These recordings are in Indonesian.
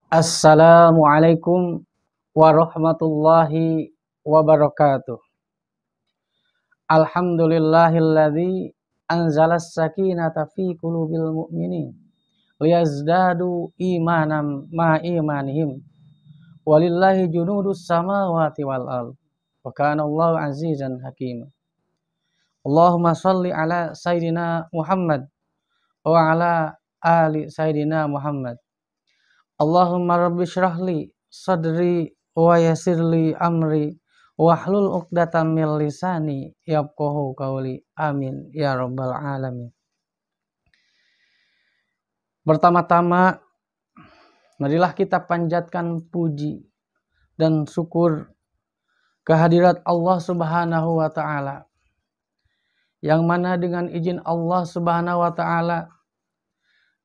Assalamualaikum warahmatullahi wabarakatuh. Alhamdulillahilladzi anzalas sakinata fi qulubil mu'minin liyazdadu imanan ma imanihim walillahi junudus samawati wal ard wa kana Allahu azizan hakim. Allahumma shalli ala sayidina Muhammad wa ala ali sayidina Muhammad. Allahumma rabbi syrahli sadri wa yassirli amri wahlul 'uqdatam min lisani yafqahu qawli. Amin ya rabbal alamin. Pertama-tama marilah kita panjatkan puji dan syukur kehadirat Allah Subhanahu wa taala, yang mana dengan izin Allah Subhanahu wa taala,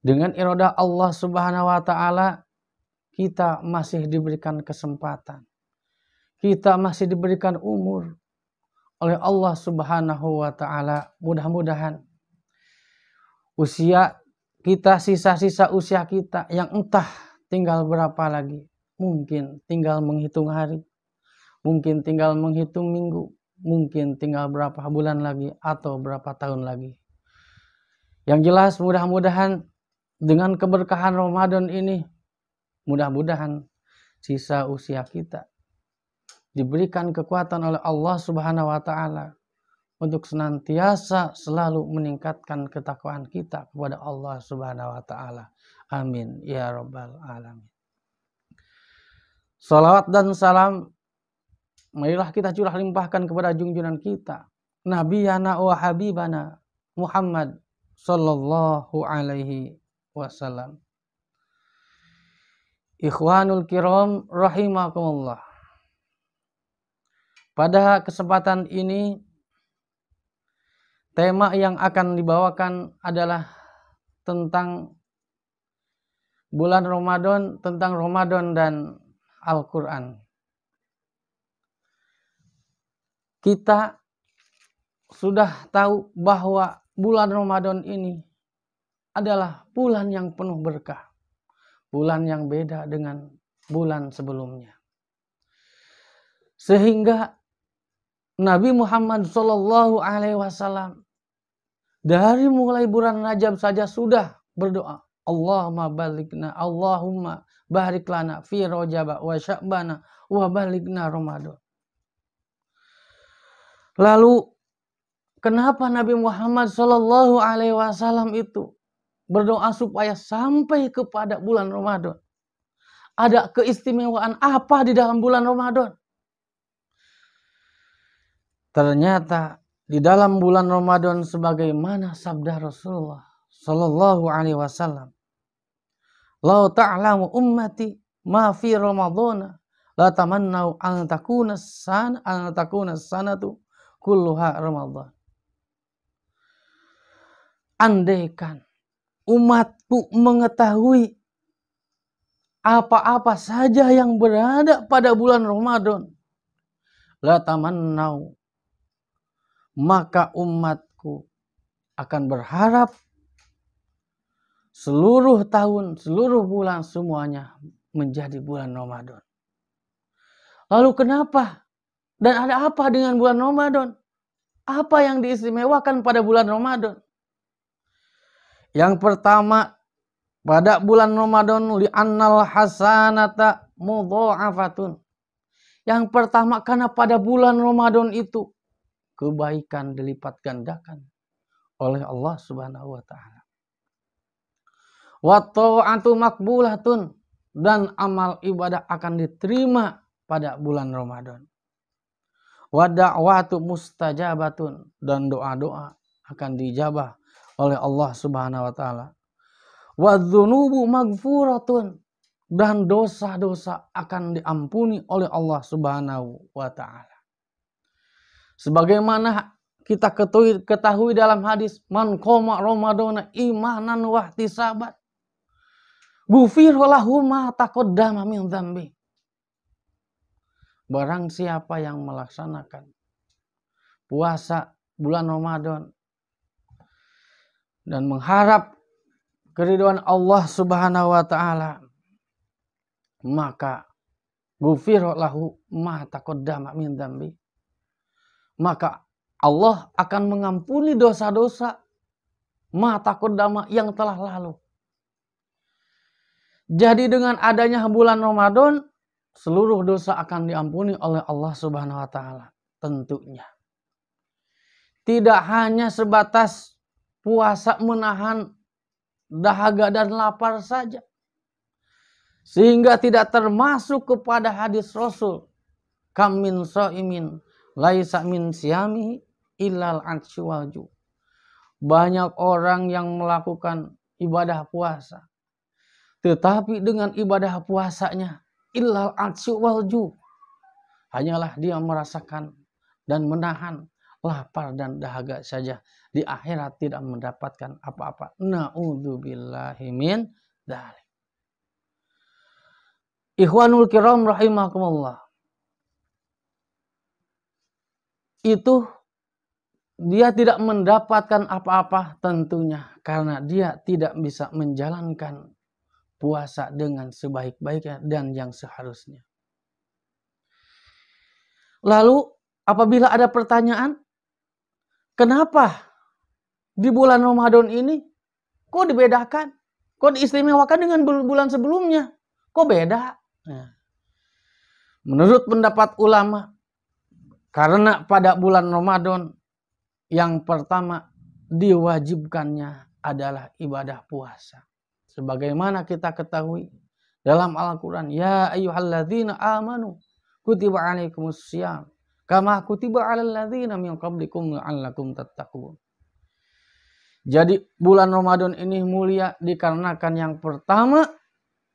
dengan iradah Allah Subhanahu wa taala, kita masih diberikan kesempatan. Kita masih diberikan umur oleh Allah Subhanahu wa taala. Mudah-mudahan usia kita, sisa-sisa usia kita yang entah tinggal berapa lagi. Mungkin tinggal menghitung hari, mungkin tinggal menghitung minggu, mungkin tinggal berapa bulan lagi atau berapa tahun lagi. Yang jelas mudah-mudahan dengan keberkahan Ramadan ini, mudah-mudahan sisa usia kita diberikan kekuatan oleh Allah Subhanahu wa taala untuk senantiasa selalu meningkatkan ketakwaan kita kepada Allah Subhanahu wa taala. Amin ya rabbal alamin. Salawat dan salam marilah kita curah limpahkan kepada junjungan kita, Nabiyana wa Habibana Muhammad sallallahu alaihi wasallam. Ikhwanul kiram rahimakumullah. Pada kesempatan ini tema yang akan dibawakan adalah tentang bulan Ramadan, tentang Ramadan dan Al-Quran. Kita sudah tahu bahwa bulan Ramadan ini adalah bulan yang penuh berkah, bulan yang beda dengan bulan sebelumnya. Sehingga Nabi Muhammad Shallallahu Alaihi Wasallam dari mulai bulan Rajab saja sudah berdoa, Allahumma barik lana fi Rajab wa Sya'bana wa balighna Ramadan. Lalu kenapa Nabi Muhammad Shallallahu Alaihi Wasallam itu berdoa supaya sampai kepada bulan Ramadan? Ada keistimewaan apa di dalam bulan Ramadan? Ternyata di dalam bulan Ramadan, sebagaimana sabda Rasulullah Sallallahu Alaihi Wasallam, "Lau ta'lamu ummati ma fi Ramadana, la tamannau an takuna sanatu kulluha Ramadan." Andaikan umatku mengetahui apa-apa saja yang berada pada bulan Ramadan, la tamannau, maka umatku akan berharap seluruh tahun, seluruh bulan semuanya menjadi bulan Ramadan. Lalu kenapa? Dan ada apa dengan bulan Ramadan? Apa yang diistimewakan pada bulan Ramadan? Yang pertama, pada bulan Ramadan li'annal hasanata mudha'afatun. Yang pertama, karena pada bulan Ramadan itu kebaikan dilipat gandakan oleh Allah Subhanahu wa taala. Wa ta'atu makbulatun, dan amal ibadah akan diterima pada bulan Ramadan. Wa da'watu mustajabatun, dan doa-doa akan dijabah oleh Allah Subhanahu wa taala. Wa dzunubu maghfuratun, dan dosa-dosa akan diampuni oleh Allah Subhanahu wa taala. Sebagaimana kita ketahui dalam hadis, man qoma ramadhana imanan wa ihtisaban ghufira lahu ma taqaddama min dzambi. Barang siapa yang melaksanakan puasa bulan Ramadan dan mengharap keridhaan Allah Subhanahu wa taala, maka ghufira lahu ma taqaddama min dzambi. Maka Allah akan mengampuni dosa-dosa ma taqaddama yang telah lalu. Jadi dengan adanya bulan Ramadan, seluruh dosa akan diampuni oleh Allah Subhanahu wa taala tentunya. Tidak hanya sebatas puasa menahan dahaga dan lapar saja. Sehingga tidak termasuk kepada hadis Rasul, kam min shaimin laisa min siyamihi illal atsyu wal ju. Banyak orang yang melakukan ibadah puasa, tetapi dengan ibadah puasanya illal atsyu wal ju, hanyalah dia merasakan dan menahan lapar dan dahaga saja. Di akhirat tidak mendapatkan apa-apa. Na'udzubillahi min dzalik. Ikhwanul kiram rahimakumullah. Itu dia tidak mendapatkan apa-apa tentunya karena dia tidak bisa menjalankan puasa dengan sebaik-baiknya dan yang seharusnya. Lalu apabila ada pertanyaan, kenapa di bulan Ramadan ini kok dibedakan? Kok diistimewakan dengan bulan sebelumnya? Kok beda? Nah, menurut pendapat ulama, karena pada bulan Ramadan yang pertama diwajibkannya adalah ibadah puasa. Sebagaimana kita ketahui dalam Al-Quran, ya ayyuhalladzina amanu kutiba alaikumussyam kama kutiba alal ladzina min qablikum la'allakum tattaqun. Jadi bulan Ramadan ini mulia dikarenakan yang pertama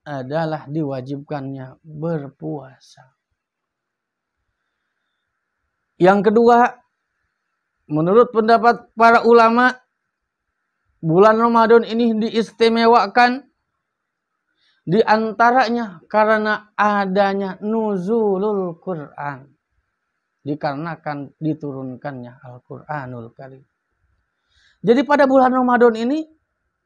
adalah diwajibkannya berpuasa. Yang kedua, menurut pendapat para ulama, bulan Ramadan ini diistimewakan di antaranya karena adanya nuzulul Quran. Dikarenakan diturunkannya Al-Quranul Karim. Jadi pada bulan Ramadan ini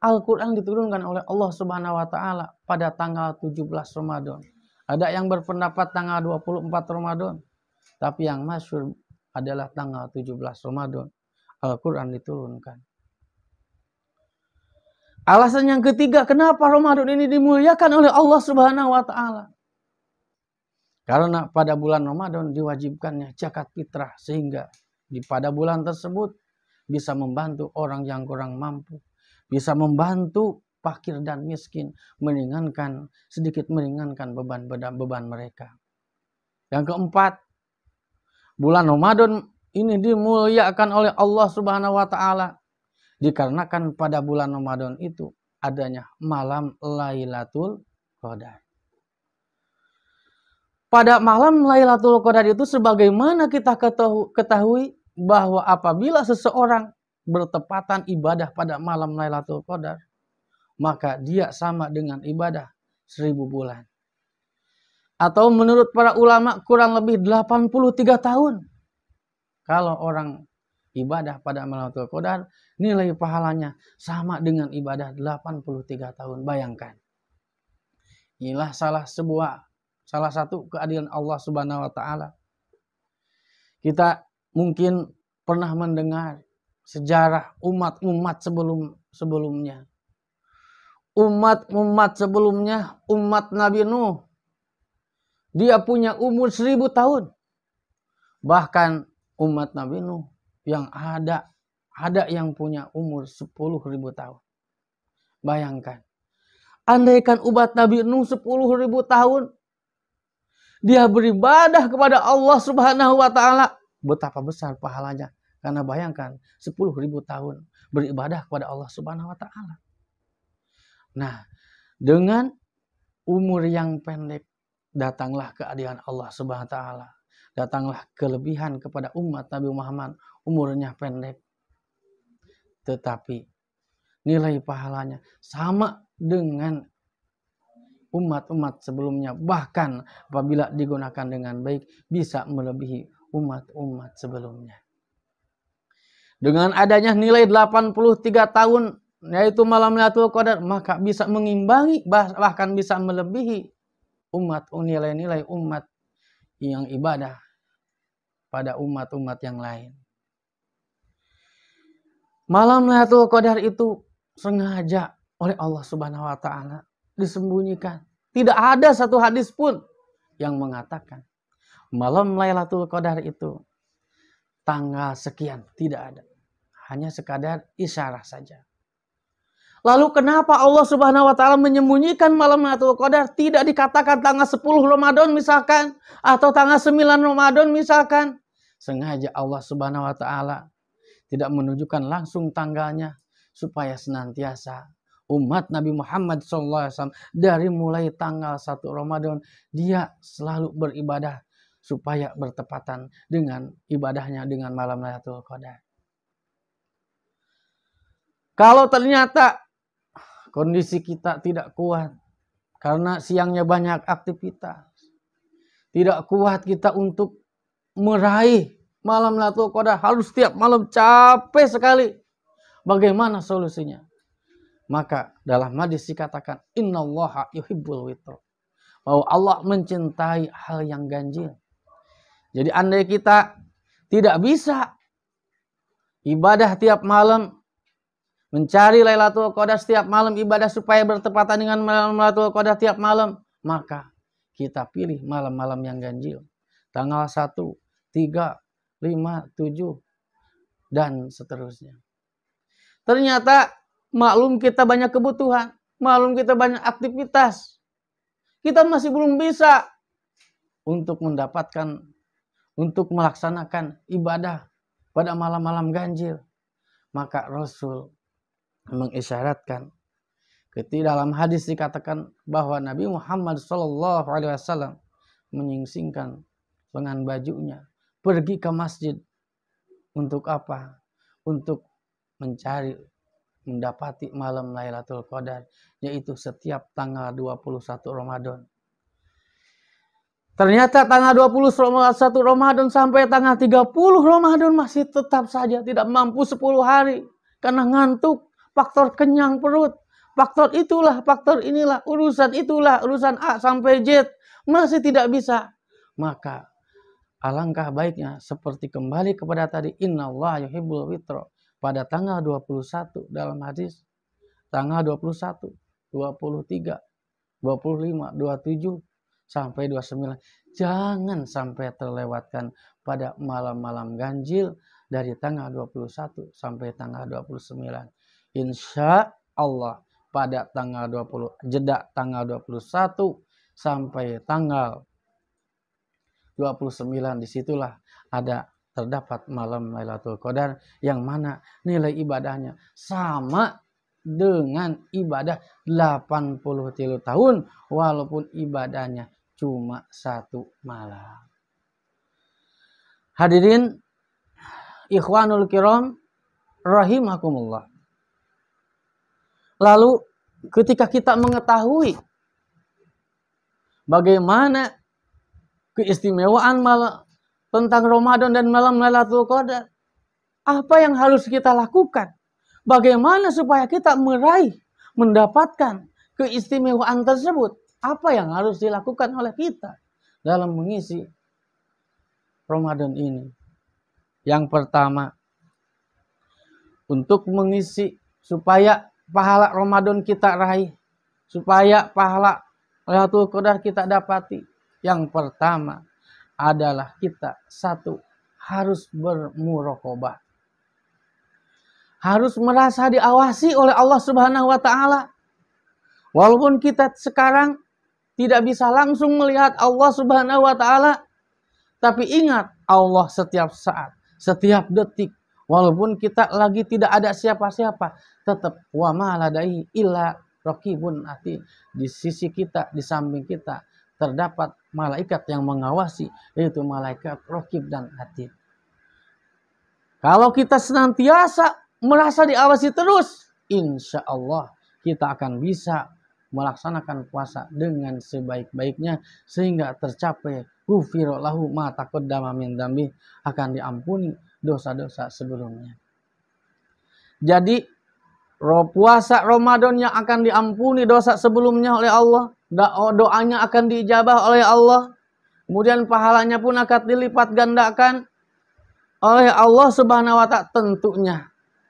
Al-Quran diturunkan oleh Allah Subhanahu wa taala pada tanggal 17 Ramadan. Ada yang berpendapat tanggal 24 Ramadan, tapi yang masyhur adalah tanggal 17 Ramadan Al-Quran diturunkan. Alasan yang ketiga, kenapa Ramadan ini dimuliakan oleh Allah Subhanahu wa taala? Karena pada bulan Ramadan diwajibkannya zakat fitrah, sehingga pada bulan tersebut bisa membantu orang yang kurang mampu, bisa membantu fakir dan miskin, sedikit meringankan beban mereka. Yang keempat, bulan Ramadan ini dimuliakan oleh Allah Subhanahu wa taala dikarenakan pada bulan Ramadan itu adanya malam Lailatul Qadar. Pada malam Lailatul Qadar itu sebagaimana kita ketahui bahwa apabila seseorang bertepatan ibadah pada malam Lailatul Qadar, maka dia sama dengan ibadah 1000 bulan. Atau menurut para ulama kurang lebih 83 tahun. Kalau orang ibadah pada Lailatul Qadar, nilai pahalanya sama dengan ibadah 83 tahun. Bayangkan. Inilah salah satu keadilan Allah Subhanahu wa taala. Kita mungkin pernah mendengar sejarah umat-umat sebelumnya. Umat sebelumnya, umat Nabi Nuh, dia punya umur 1000 tahun. Bahkan umat Nabi Nuh yang ada yang punya umur 10.000 tahun. Bayangkan. Andaikan umat Nabi Nuh 10.000 tahun, dia beribadah kepada Allah Subhanahu wa taala, betapa besar pahalanya. Karena bayangkan 10.000 tahun beribadah kepada Allah Subhanahu wa taala. Nah, dengan umur yang pendek datanglah keadilan Allah Subhanahu wa taala. Datanglah kelebihan kepada umat Nabi Muhammad, umurnya pendek. Tetapi nilai pahalanya sama dengan umat-umat sebelumnya, bahkan apabila digunakan dengan baik bisa melebihi umat-umat sebelumnya. Dengan adanya nilai 83 tahun yaitu malam Lailatul Qadar, maka bisa mengimbangi bahkan bisa melebihi nilai-nilai umat yang ibadah pada umat-umat yang lain. Malam Lailatul Qadar itu sengaja oleh Allah Subhanahu wa taala disembunyikan. Tidak ada satu hadis pun yang mengatakan malam Lailatul Qadar itu tanggal sekian, tidak ada. Hanya sekadar isyarat saja. Lalu kenapa Allah Subhanahu wa taala menyembunyikan malam Lailatul Qadar? Tidak dikatakan tanggal 10 Ramadan misalkan atau tanggal 9 Ramadan misalkan. Sengaja Allah Subhanahu wa taala tidak menunjukkan langsung tanggalnya supaya senantiasa umat Nabi Muhammad SAW dari mulai tanggal 1 Ramadan dia selalu beribadah supaya bertepatan dengan ibadahnya dengan malam Lailatul Qadar. Kalau ternyata kondisi kita tidak kuat karena siangnya banyak aktivitas, tidak kuat kita untuk meraih malam Lailatul Qadar, harus setiap malam capek sekali. Bagaimana solusinya? Maka dalam hadis dikatakan innallaha yuhibbul witr. Bahwa Allah mencintai hal yang ganjil. Jadi andai kita tidak bisa ibadah tiap malam, mencari Lailatul Qadar setiap malam, ibadah supaya bertepatan dengan malam Lailatul Qadar tiap malam, maka kita pilih malam-malam yang ganjil. Tanggal 1, 3, 5, 7, dan seterusnya. Ternyata maklum kita banyak kebutuhan, maklum kita banyak aktivitas. Kita masih belum bisa untuk mendapatkan, untuk melaksanakan ibadah pada malam-malam ganjil. Maka Rasul mengisyaratkan ketika dalam hadis dikatakan bahwa Nabi Muhammad SAW menyingsingkan lengan bajunya, pergi ke masjid. Untuk apa? Untuk mencari, mendapati malam Lailatul Qadar, yaitu setiap tanggal 21 Ramadan. Ternyata tanggal 21 Ramadan sampai tanggal 30 Ramadan masih tetap saja tidak mampu 10 hari. Karena ngantuk, faktor kenyang perut, faktor itulah, faktor inilah, urusan itulah, urusan A sampai Z, masih tidak bisa. Maka alangkah baiknya seperti kembali kepada tadi innallaha yuhibbul witr pada tanggal 21 dalam hadis, tanggal 21, 23, 25, 27 sampai 29. Jangan sampai terlewatkan pada malam-malam ganjil dari tanggal 21 sampai tanggal 29. Insya Allah pada tanggal 20, jeda tanggal 21 sampai tanggal 29, disitulah terdapat malam Lailatul Qadar yang mana nilai ibadahnya sama dengan ibadah 83 tahun walaupun ibadahnya cuma 1 malam. Hadirin ikhwanul kiram rahimakumullah. Lalu ketika kita mengetahui bagaimana keistimewaan malam tentang Ramadan dan malam Lailatul Qadar, apa yang harus kita lakukan? Bagaimana supaya kita meraih, mendapatkan keistimewaan tersebut? Apa yang harus dilakukan oleh kita dalam mengisi Ramadan ini? Yang pertama, untuk mengisi supaya pahala Ramadan kita raih, supaya pahala Lailatul Qadar kita dapati, yang pertama adalah kita harus bermuraqabah. Harus merasa diawasi oleh Allah Subhanahu wa taala. Walaupun kita sekarang tidak bisa langsung melihat Allah Subhanahu wa taala, tapi ingat Allah setiap saat, setiap detik. Walaupun kita lagi tidak ada siapa-siapa, tetap wa ma ladaihi illa raqibun atid. Di sisi kita, di samping kita terdapat malaikat yang mengawasi, yaitu malaikat raqib dan atid. Kalau kita senantiasa merasa diawasi terus, insya Allah kita akan bisa melaksanakan puasa dengan sebaik-baiknya sehingga tercapai ghufira lahu ma taqaddama min dzambi, akan diampuni dosa-dosa sebelumnya. Jadi puasa Ramadan yang akan diampuni dosa sebelumnya oleh Allah, doanya akan diijabah oleh Allah. Kemudian pahalanya pun akan dilipat gandakan oleh Allah Subhanahu wa Ta'ala. Tentunya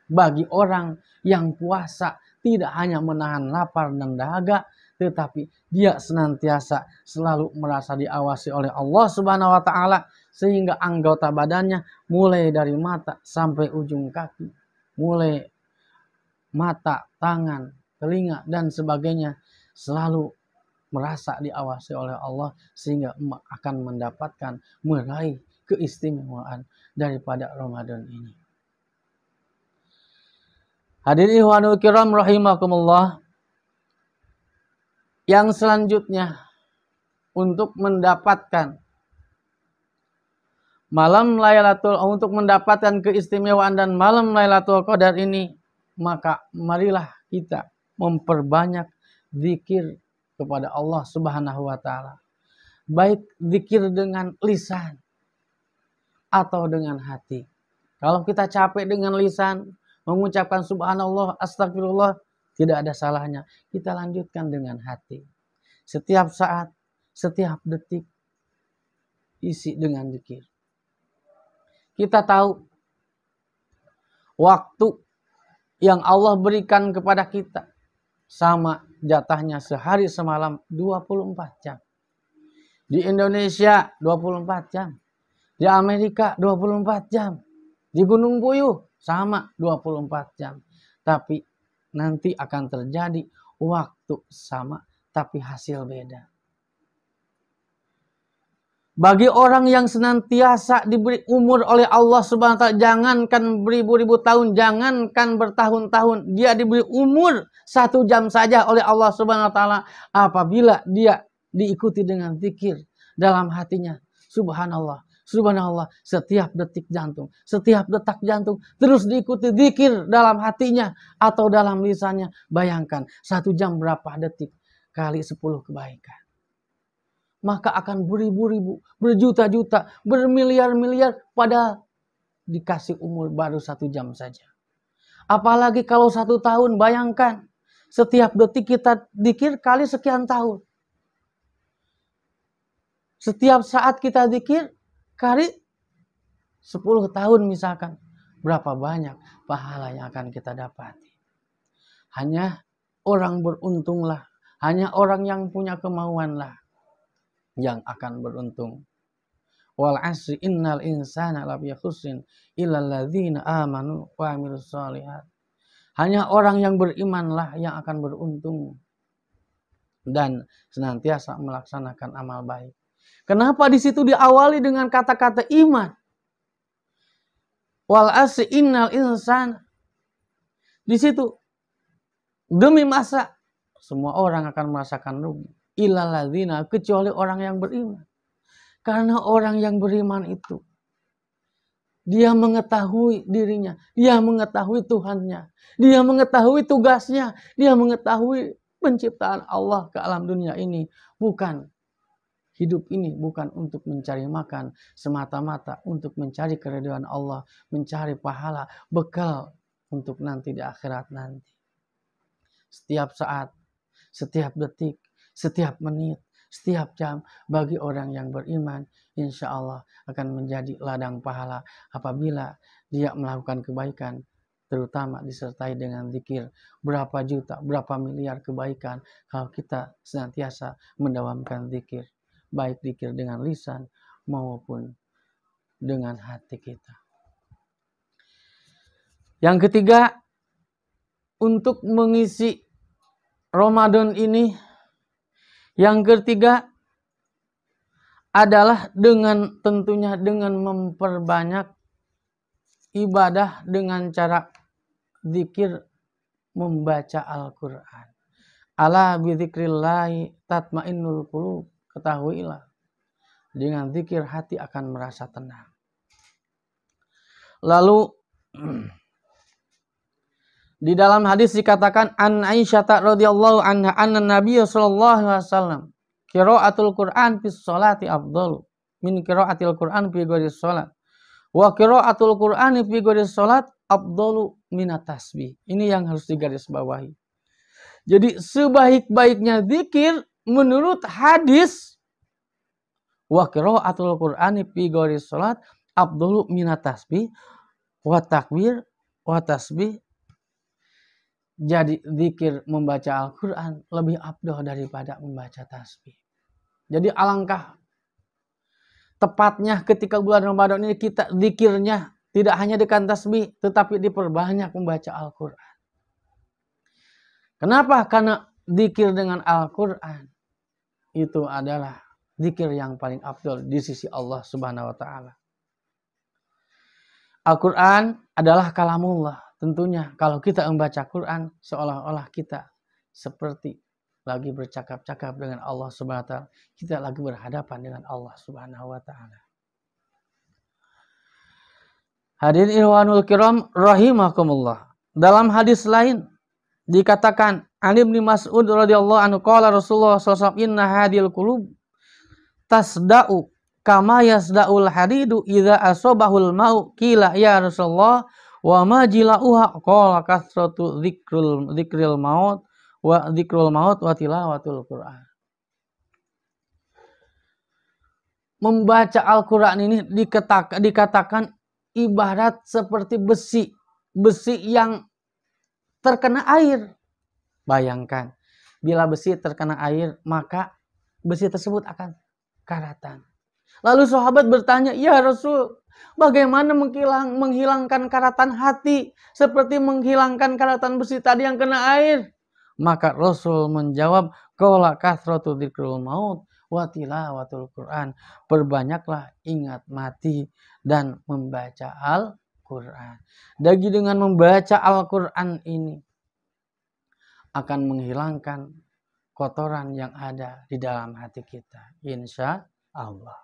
bagi orang yang puasa tidak hanya menahan lapar dan dahaga, tetapi dia senantiasa selalu merasa diawasi oleh Allah Subhanahu wa Ta'ala, sehingga anggota badannya mulai dari mata sampai ujung kaki, mulai mata, tangan, telinga dan sebagainya selalu merasa diawasi oleh Allah, sehingga akan mendapatkan meraih keistimewaan daripada Ramadan ini. Hadirin ikhwanul kiram rahimakumullah. Yang selanjutnya, untuk mendapatkan malam Lailatul, untuk mendapatkan keistimewaan dan malam Lailatul Qadar ini, maka marilah kita memperbanyak zikir kepada Allah Subhanahu wa Ta'ala. Baik zikir dengan lisan atau dengan hati. Kalau kita capek dengan lisan, mengucapkan subhanallah, astagfirullah, tidak ada salahnya. Kita lanjutkan dengan hati. Setiap saat, setiap detik, isi dengan zikir. Kita tahu waktu yang Allah berikan kepada kita sama jatahnya sehari semalam 24 jam. Di Indonesia 24 jam. Di Amerika 24 jam. Di Gunung Puyuh sama 24 jam. Tapi nanti akan terjadi waktu sama tapi hasil beda. Bagi orang yang senantiasa diberi umur oleh Allah Subhanahu wa Ta'ala, jangankan beribu-ribu tahun, jangankan bertahun-tahun, dia diberi umur 1 jam saja oleh Allah Subhanahu wa Ta'ala, apabila dia diikuti dengan zikir dalam hatinya. Subhanallah, subhanallah, setiap detik jantung, setiap detak jantung terus diikuti zikir dalam hatinya atau dalam lisannya. Bayangkan 1 jam berapa detik kali 10 kebaikan. Maka akan beribu-ribu, berjuta-juta, bermiliar-miliar pada dikasih umur baru 1 jam saja. Apalagi kalau 1 tahun, bayangkan setiap detik kita zikir kali sekian tahun. Setiap saat kita zikir kali 10 tahun misalkan. Berapa banyak pahala yang akan kita dapati. Hanya orang beruntunglah, hanya orang yang punya kemauanlah yang akan beruntung. Wal 'asri innal insana lafi khusrin illal ladzina amanu wa 'amilus shalihat. Hanya orang yang berimanlah yang akan beruntung dan senantiasa melaksanakan amal baik. Kenapa di situ diawali dengan kata-kata iman? Wal 'asri innal insana. Di situ demi masa semua orang akan merasakan rugi. Illalladzina, kecuali orang yang beriman. Karena orang yang beriman itu dia mengetahui dirinya, dia mengetahui Tuhannya, dia mengetahui tugasnya, dia mengetahui penciptaan Allah ke alam dunia ini. Bukan hidup ini bukan untuk mencari makan semata-mata, untuk mencari keridhaan Allah, mencari pahala, bekal untuk nanti di akhirat nanti. Setiap saat, setiap detik, setiap menit, setiap jam bagi orang yang beriman, insya Allah akan menjadi ladang pahala apabila dia melakukan kebaikan, terutama disertai dengan zikir. Berapa juta, berapa miliar kebaikan kalau kita senantiasa mendawamkan zikir, baik zikir dengan lisan maupun dengan hati kita. Yang ketiga, untuk mengisi Ramadan ini, yang ketiga adalah tentunya dengan memperbanyak ibadah dengan cara zikir, membaca Al-Quran. Ala bidzikrillahi tatmainnul qulub. Ketahuilah, dengan zikir hati akan merasa tenang. Lalu di dalam hadis dikatakan an Aisyah radhiyallahu anha anna Nabiy sallallahu alaihi wasallam qiraatul Qur'an fi sholati afdalu min qiraatil Qur'an fi ghairi sholat wa qiraatul Qur'ani fi ghairi sholat afdalu minat tasbih. Ini yang harus digarisbawahi. Jadi sebaik-baiknya zikir menurut hadis wa qiraatul Qur'ani fi ghairi salat afdalu minat tasbih wa takbir wa tasbih. Jadi zikir membaca Al-Qur'an lebih afdal daripada membaca tasbih. Jadi alangkah tepatnya ketika bulan Ramadan ini kita zikirnya tidak hanya dengan tasbih tetapi diperbanyak membaca Al-Qur'an. Kenapa? Karena zikir dengan Al-Qur'an itu adalah zikir yang paling afdal di sisi Allah Subhanahu wa taala. Al-Qur'an adalah kalamullah. Tentunya kalau kita membaca Quran seolah-olah kita seperti lagi bercakap-cakap dengan Allah Subhanahu wa taala. Kita lagi berhadapan dengan Allah Subhanahu wa taala. Hadirin Ikhwanul Kiram rahimakumullah. Dalam hadis lain dikatakan Ali bin Mas'ud radhiyallahu anhu qala Rasulullah sallallahu alaihi wasallam inna hadil qulub tasda'u kama yasda'ul hadidu idza asabahul mau qila ya Rasulullah wa ma jila'uha qala kasratu dzikril maut wa tilawatul Qur'an. Membaca Al-Qur'an ini dikatakan ibarat seperti besi yang terkena air. Bayangkan, bila besi terkena air, maka besi tersebut akan karatan. Lalu sahabat bertanya, "Ya Rasul, bagaimana menghilangkan karatan hati seperti menghilangkan karatan besi tadi yang kena air?" Maka Rasul menjawab, "Qala kasratu dzikrul maut wa tilawatul Qur'an." Perbanyaklah ingat mati dan membaca Al-Qur'an. Dengan membaca Al-Qur'an ini akan menghilangkan kotoran yang ada di dalam hati kita, insya Allah.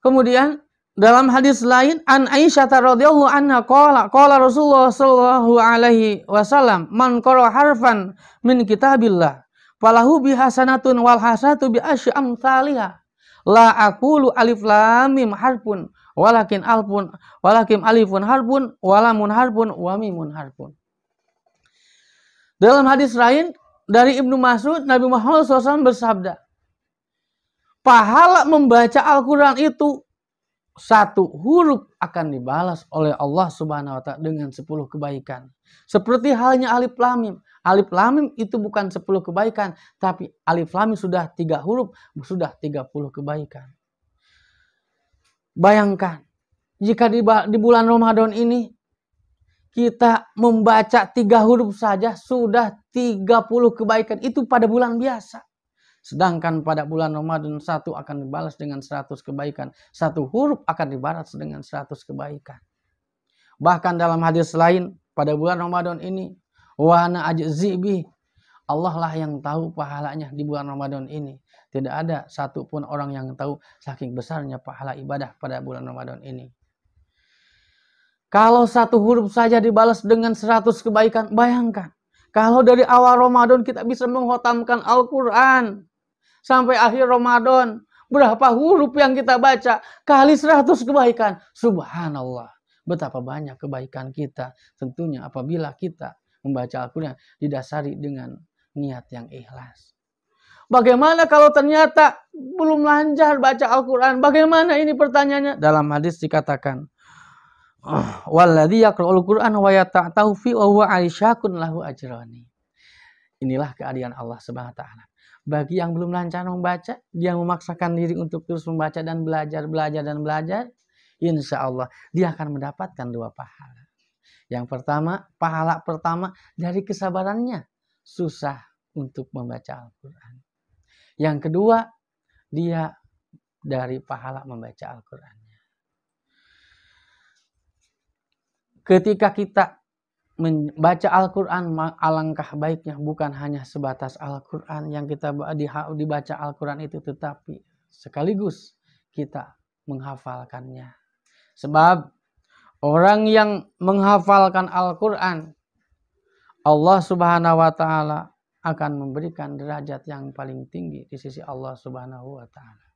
Kemudian dalam hadis lain an Aisyah radhiyallahu anha qala Rasulullah sallallahu alaihi wasallam man qara harfan min kitabillah falahu bihasanatun wal hasanatu bi asy amsalha la aqulu alif lam mim harfun walakin alifun harfun walamun harfun wa mimun harfun. Dalam hadis lain dari Ibnu Mas'ud, Nabi Muhammad SAW bersabda, pahala membaca Al-Quran itu satu huruf akan dibalas oleh Allah Subhanahu wa taala dengan 10 kebaikan. Seperti halnya alif lam mim. Alif lam mim itu bukan 10 kebaikan, tapi alif lam mim sudah 3 huruf, sudah 30 kebaikan. Bayangkan, jika di bulan Ramadan ini kita membaca 3 huruf saja sudah 30 kebaikan. Itu pada bulan biasa. Sedangkan pada bulan Ramadan 1 akan dibalas dengan 100 kebaikan. 1 huruf akan dibalas dengan 100 kebaikan. Bahkan dalam hadis lain pada bulan Ramadan ini, wa ana ajzi bih, Allah lah yang tahu pahalanya di bulan Ramadan ini. Tidak ada satupun orang yang tahu saking besarnya pahala ibadah pada bulan Ramadan ini. Kalau 1 huruf saja dibalas dengan 100 kebaikan, bayangkan. Kalau dari awal Ramadan kita bisa menghotamkan Al-Quran sampai akhir Ramadan, berapa huruf yang kita baca kali 100 kebaikan. Subhanallah, betapa banyak kebaikan kita. Tentunya apabila kita membaca Al-Quran didasari dengan niat yang ikhlas. Bagaimana kalau ternyata belum lancar baca Al-Quran? Bagaimana ini pertanyaannya? Dalam hadis dikatakan, walladzi yaqra'ul Qur'an wa yata'tahu fi wa huwa aisyakun lahu ajrani. Inilah keadilan Allah Subhanahu wa taala. Bagi yang belum lancar membaca, dia memaksakan diri untuk terus membaca dan belajar, insya Allah dia akan mendapatkan 2 pahala. Yang pertama, pahala pertama dari kesabarannya susah untuk membaca Al-Quran. Yang kedua, dia dari pahala membaca Al-Quran. Ketika kita membaca Al-Quran, alangkah baiknya bukan hanya sebatas Al-Quran yang kita dibaca Al-Quran itu, tetapi sekaligus kita menghafalkannya. Sebab orang yang menghafalkan Al-Quran, Allah Subhanahu wa taala akan memberikan derajat yang paling tinggi di sisi Allah Subhanahu wa taala.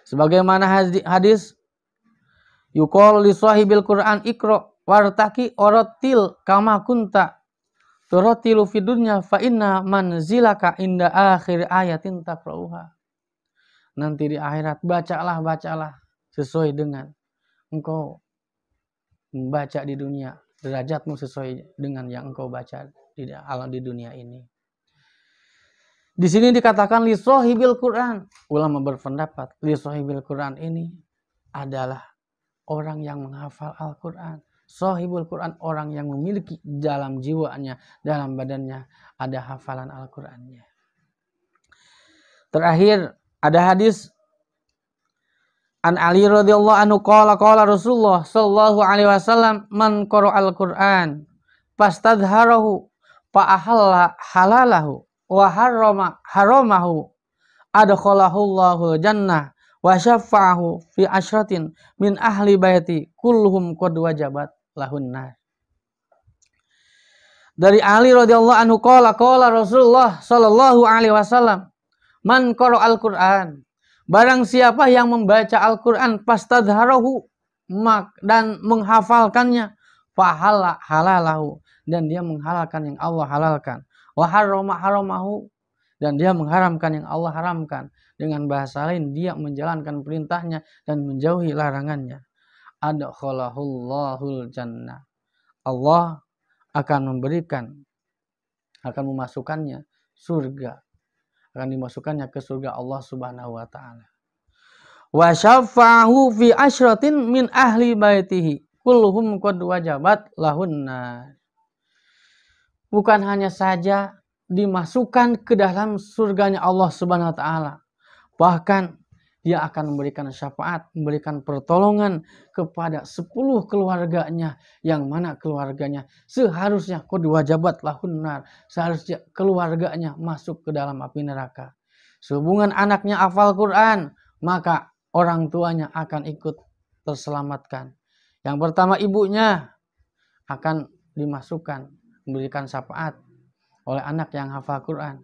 Sebagaimana hadis yuqal li sahibil Qur'an iqra wartaqi warattil kama kunta turatilu fid dunya fa inna manzilaka inda akhir ayatin taqra'uha. Nanti di akhirat bacalah sesuai dengan engkau membaca di dunia. Derajatmu sesuai dengan yang engkau baca di dunia ini. Di sini dikatakan li sahibil Quran. Ulama berpendapat li sahibil Quran ini adalah orang yang menghafal Al-Quran. Sahibul Quran, orang yang memiliki dalam jiwanya, dalam badannya ada hafalan Al-Qurannya. Terakhir ada hadis An Ali radhiyallahu anhu qala Rasulullah sallallahu alaihi wasallam man qara'al Qur'an fastadharahu fa ahalla halalahu wa haramahu adkhalahu Allahu jannah wa syafa'ahu fi asyratin min ahli baiti kulluhum qad wajabat lahunnar. Dari Ali radhiyallahu anhu qala Rasulullah sallallahu alaihi wasallam man qara'al Qur'an, barang siapa yang membaca Al-Qur'an fastadharahu dan menghafalkannya, fahala halalahu, dan dia menghalalkan yang Allah halalkan, wa haramahu, dan dia mengharamkan yang Allah haramkan. Dengan bahasa lain, dia menjalankan perintahnya dan menjauhi larangannya. Adkhalahullahul jannah. Allah akan memasukkannya surga. Akan dimasukkannya ke surga Allah Subhanahu wa taala. Wa syafa'ahu fi asyratin min ahli baitihi kulluhum qad wajabat lahunna. Bukan hanya saja dimasukkan ke dalam surganya Allah Subhanahu wa taala, bahkan dia akan memberikan syafaat, memberikan pertolongan kepada 10 keluarganya, yang mana keluarganya seharusnya qad wajabat lahunnar, seharusnya keluarganya masuk ke dalam api neraka. Sehubungan anaknya hafal Quran, maka orang tuanya akan ikut terselamatkan. Yang pertama, ibunya akan dimasukkan, memberikan syafaat oleh anak yang hafal Quran.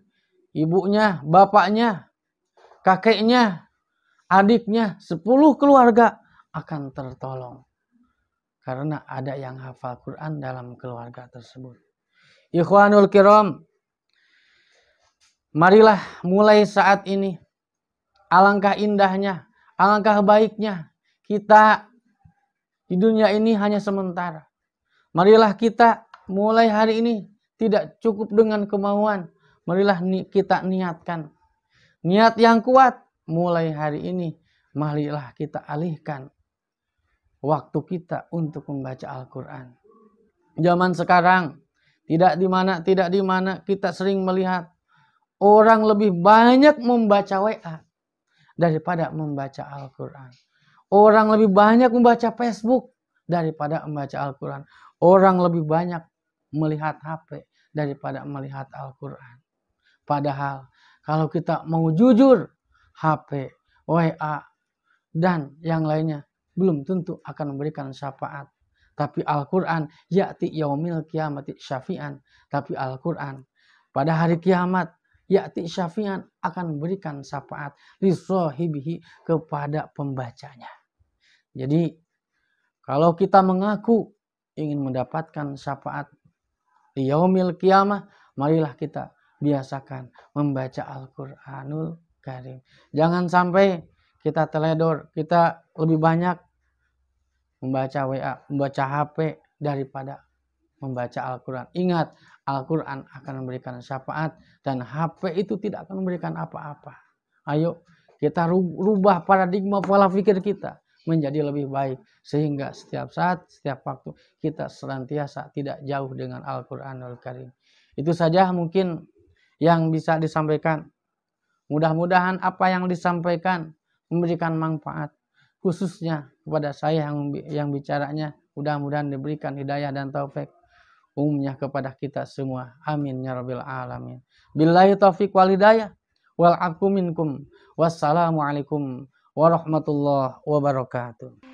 Ibunya, bapaknya, kakeknya, adiknya, 10 keluarga akan tertolong. Karena ada yang hafal Quran dalam keluarga tersebut. Ikhwanul kiram, marilah mulai saat ini, alangkah indahnya, alangkah baiknya kita di dunia ini hanya sementara. Marilah kita mulai hari ini tidak cukup dengan kemauan. Marilah kita niatkan. Niat yang kuat mulai hari ini. Marilah kita alihkan waktu kita untuk membaca Al-Quran. Zaman sekarang tidak di mana kita sering melihat orang lebih banyak membaca WA daripada membaca Al-Quran. Orang lebih banyak membaca Facebook daripada membaca Al-Quran. Orang lebih banyak melihat HP daripada melihat Al-Quran. Padahal kalau kita mau jujur, HP, WA, dan yang lainnya belum tentu akan memberikan syafaat. Tapi Al-Quran ya'ti yaumil qiyamati syafi'an. Tapi Al-Quran pada hari kiamat ya'ti syafi'an, akan memberikan syafaat li sahibihi, kepada pembacanya. Jadi kalau kita mengaku ingin mendapatkan syafaat di yaumil qiyamah, marilah kita biasakan membaca Al-Quranul Karim. Jangan sampai kita teledor, kita lebih banyak membaca WA, membaca HP daripada membaca Al-Quran. Ingat, Al-Quran akan memberikan syafaat dan HP itu tidak akan memberikan apa-apa. Ayo kita rubah paradigma pola pikir kita menjadi lebih baik, sehingga setiap saat, setiap waktu kita senantiasa tidak jauh dengan Al-Quranul Karim. Itu saja mungkin yang bisa disampaikan. Mudah-mudahan apa yang disampaikan memberikan manfaat, khususnya kepada saya yang bicaranya. Mudah-mudahan diberikan hidayah dan taufik umumnya kepada kita semua. Amin ya rabbil alamin. Billahi taufiq wal hidayah wal afu minkum. Wassalamualaikum warahmatullahi wabarakatuh.